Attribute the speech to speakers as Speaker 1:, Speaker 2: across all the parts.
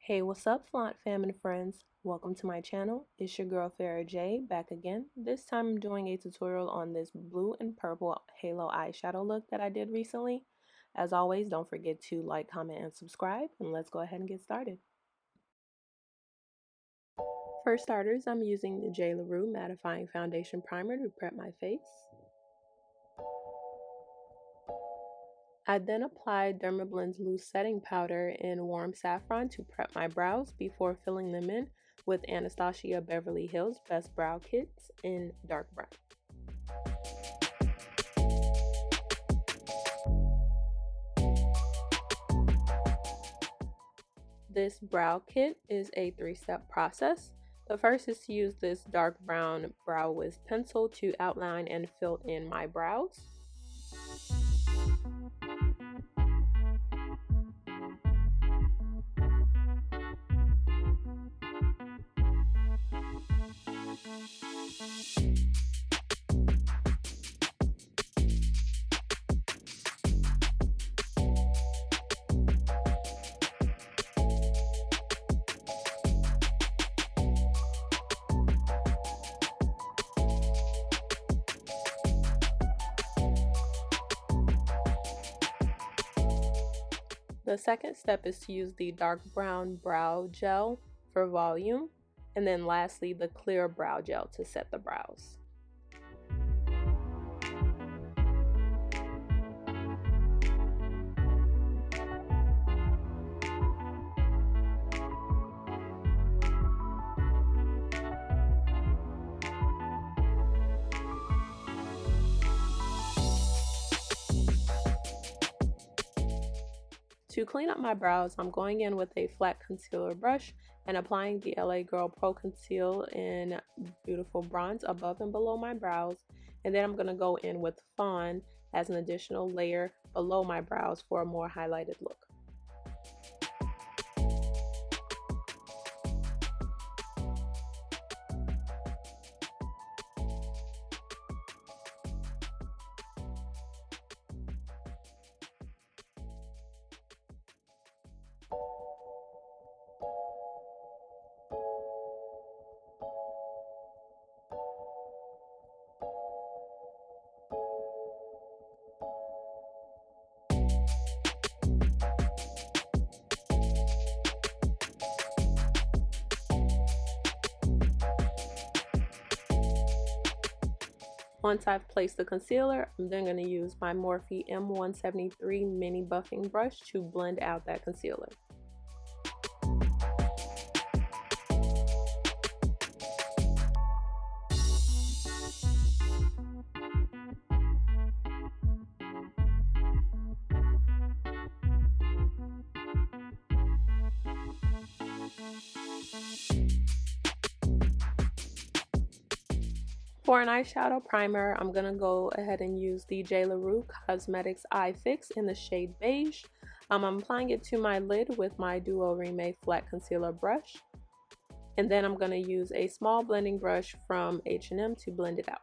Speaker 1: Hey, what's up, Flaunt Fam and friends? Welcome to my channel. It's your girl Farrah J back again. This time I'm doing a tutorial on this blue and purple halo eyeshadow look that I did recently. As always, don't forget to like, comment, and subscribe, and let's go ahead and get started. For starters, I'm using the JLaRue Mattifying Foundation Primer to prep my face. I then applied Dermablend's loose setting powder in warm saffron to prep my brows before filling them in with Anastasia Beverly Hills Best Brow Kits in dark brown. This brow kit is a 3-step process. The first is to use this dark brown brow wiz pencil to outline and fill in my brows. The second step is to use the dark brown brow gel for volume, and then lastly the clear brow gel to set the brows. To clean up my brows, I'm going in with a flat concealer brush and applying the LA Girl Pro Conceal in beautiful bronze above and below my brows. And then I'm going to go in with Fawn as an additional layer below my brows for a more highlighted look. Once I've placed the concealer, I'm then going to use my Morphe M173 mini buffing brush to blend out that concealer. For an eyeshadow primer, I'm going to go ahead and use the JLaRue Cosmetics Eye Fix in the shade Beige. I'm applying it to my lid with my Duo Raine Flat Concealer brush. And then I'm going to use a small blending brush from H&M to blend it out.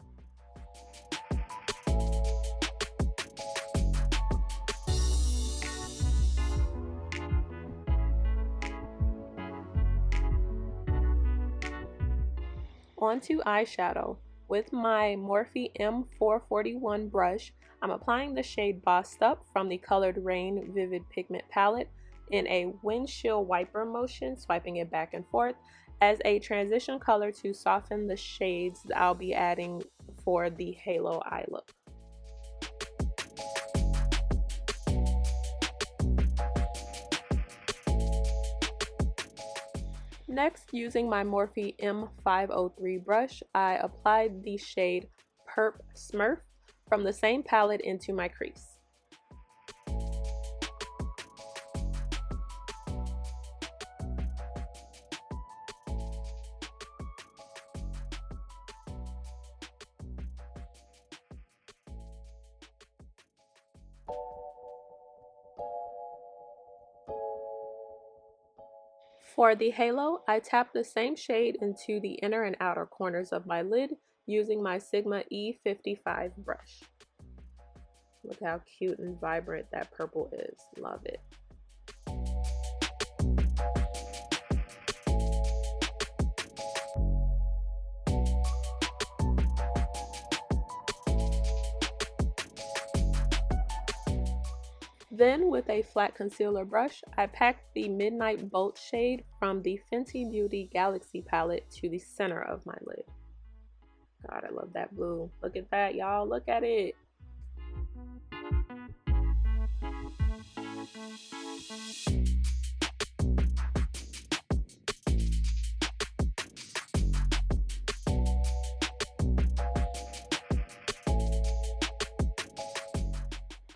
Speaker 1: Onto eyeshadow. With my Morphe M441 brush, I'm applying the shade Bossed Up from the colored Raine Vivid Pigment palette in a windshield wiper motion, swiping it back and forth as a transition color to soften the shades I'll be adding for the halo eye look. Next, using my Morphe M503 brush, I applied the shade Purp Smurf from the same palette into my crease. For the halo, I tapped the same shade into the inner and outer corners of my lid using my Sigma E55 brush. Look how cute and vibrant that purple is. Love it. Then with a flat concealer brush, I packed the Midnight Bolt shade from the Fenty Beauty Galaxy palette to the center of my lid. God, I love that blue. Look at that, y'all. Look at it.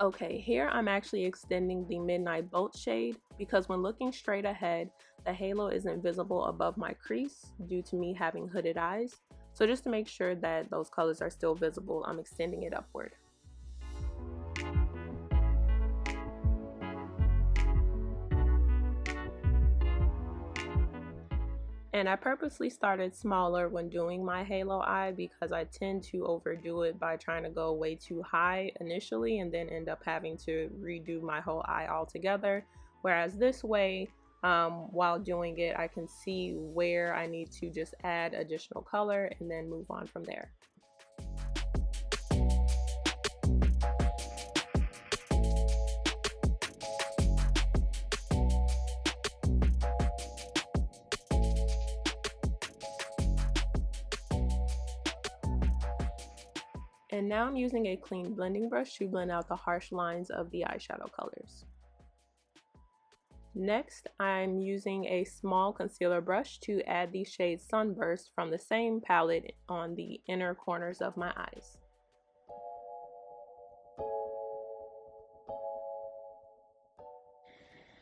Speaker 1: Okay, here I'm actually extending the Midnight Bolt shade because when looking straight ahead, the halo isn't visible above my crease due to me having hooded eyes. So just to make sure that those colors are still visible, I'm extending it upward. And I purposely started smaller when doing my halo eye because I tend to overdo it by trying to go way too high initially and then end up having to redo my whole eye altogether. Whereas this way, while doing it, I can see where I need to just add additional color and then move on from there. And now I'm using a clean blending brush to blend out the harsh lines of the eyeshadow colors. Next, I'm using a small concealer brush to add the shade Sunburst from the same palette on the inner corners of my eyes.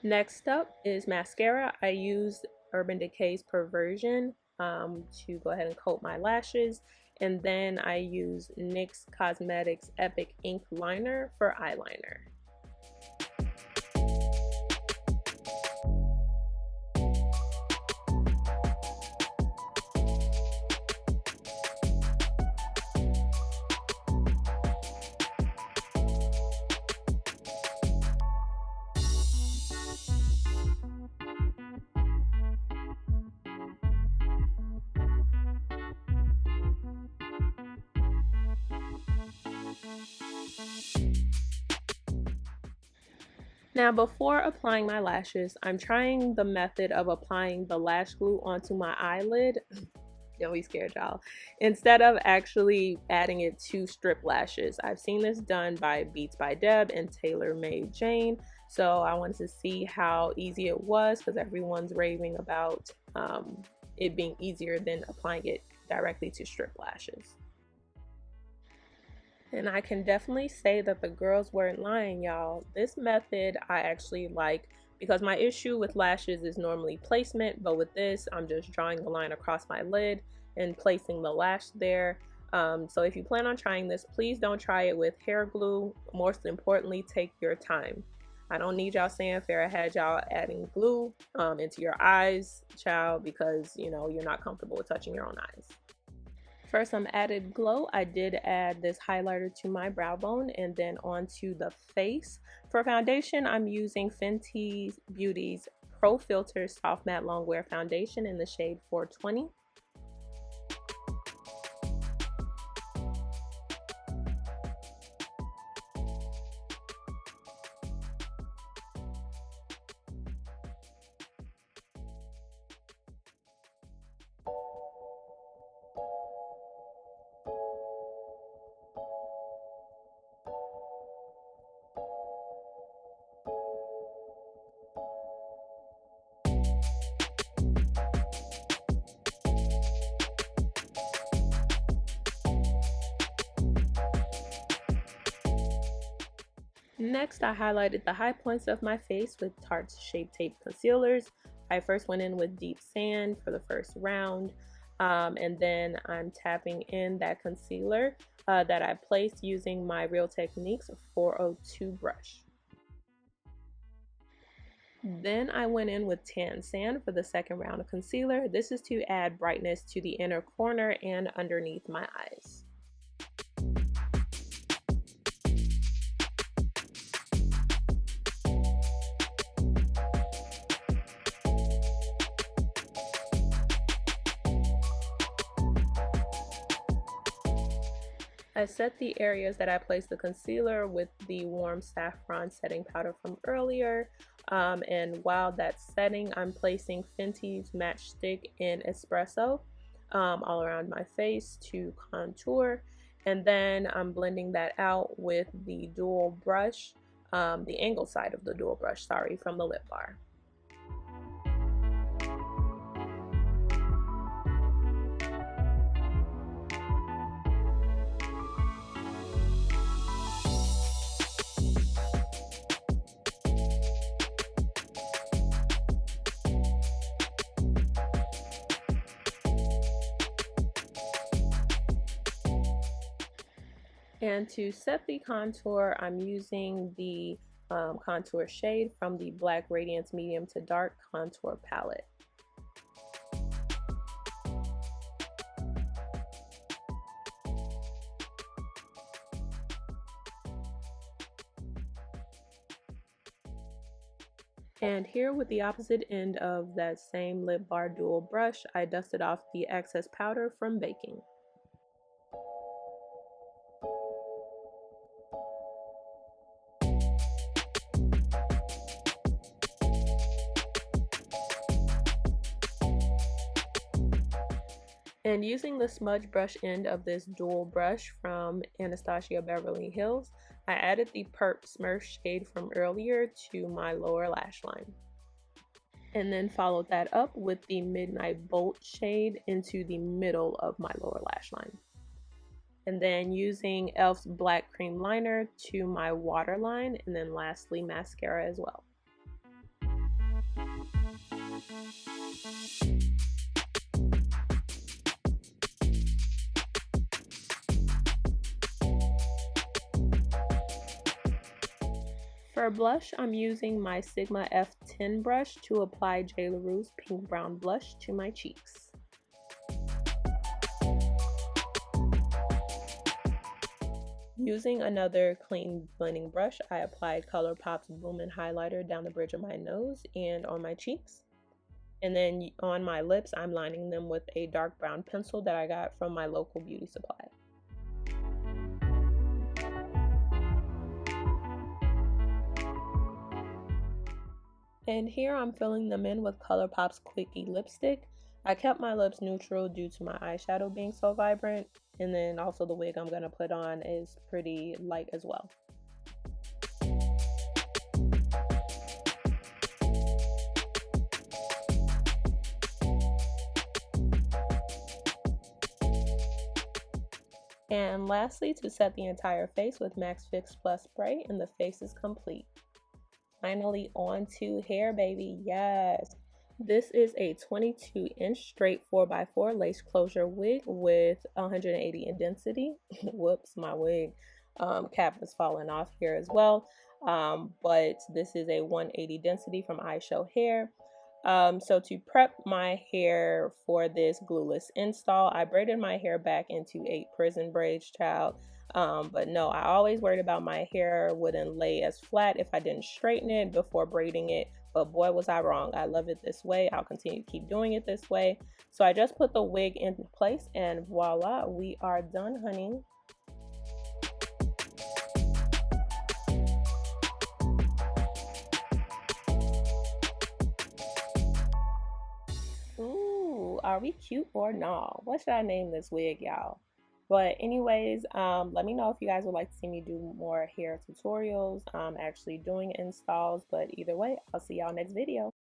Speaker 1: Next up is mascara. I used Urban Decay's Perversion to go ahead and coat my lashes. And then I use NYX Cosmetics Epic Ink Liner for eyeliner. Now before applying my lashes, I'm trying the method of applying the lash glue onto my eyelid. Don't be scared, y'all. Instead of actually adding it to strip lashes. I've seen this done by Beats by Deb and Taylor Made Jane. So I wanted to see how easy it was because everyone's raving about it being easier than applying it directly to strip lashes. And I can definitely say that the girls weren't lying, y'all. This method I actually like because my issue with lashes is normally placement, but with this, I'm just drawing the line across my lid and placing the lash there. So if you plan on trying this, please don't try it with hair glue. Most importantly, take your time. I don't need y'all saying Farrah had y'all adding glue into your eyes, child, because you know you're not comfortable with touching your own eyes. For some added glow, I did add this highlighter to my brow bone and then onto the face. For foundation, I'm using Fenty Beauty's Pro Filt'r Soft Matte Longwear Foundation in the shade 420. Next, I highlighted the high points of my face with Tarte's Shape Tape concealers. I first went in with Deep Sand for the first round, and then I'm tapping in that concealer that I placed using my Real Techniques 402 brush. Then I went in with Tan Sand for the second round of concealer. This is to add brightness to the inner corner and underneath my eyes. I set the areas that I placed the concealer with the warm Saffron setting powder from earlier. And while that's setting, I'm placing Fenty's Matchstick in Espresso all around my face to contour. And then I'm blending that out with the dual brush, the angled side of the dual brush, sorry, from the lip bar. And to set the contour, I'm using the contour shade from the Black Radiance Medium to Dark Contour Palette. And here with the opposite end of that same lip bar dual brush, I dusted off the excess powder from baking. And using the smudge brush end of this dual brush from Anastasia Beverly Hills, I added the Purp Smurf shade from earlier to my lower lash line. And then followed that up with the Midnight Bolt shade into the middle of my lower lash line. And then using e.l.f.'s Black Cream Liner to my waterline, and then lastly mascara as well. For blush, I'm using my Sigma F10 brush to apply JLaRue's Pink Brown Blush to my cheeks. Using another clean blending brush, I applied ColourPop's Boomin highlighter down the bridge of my nose and on my cheeks. And then on my lips, I'm lining them with a dark brown pencil that I got from my local beauty supply. And here I'm filling them in with ColourPop's Quickie lipstick. I kept my lips neutral due to my eyeshadow being so vibrant. And then also the wig I'm going to put on is pretty light as well. And lastly, to set the entire face with Max Fix Plus spray, and the face is complete. Finally, on to hair, baby. Yes, this is a 22-inch straight 4x4 lace closure wig with 180 in density. Whoops, my wig cap is falling off here as well, but this is a 180 density from iShow Hair. So to prep my hair for this glueless install, I braided my hair back into 8 prison braids, child. But no, I always worried about my hair wouldn't lay as flat if I didn't straighten it before braiding it. But boy, was I wrong. I love it this way. I'll continue to keep doing it this way. So I just put the wig in place and voila, we are done, honey. Ooh, are we cute or not? What should I name this wig, y'all? But anyways, let me know if you guys would like to see me do more hair tutorials. I'm actually doing installs, but either way, I'll see y'all next video.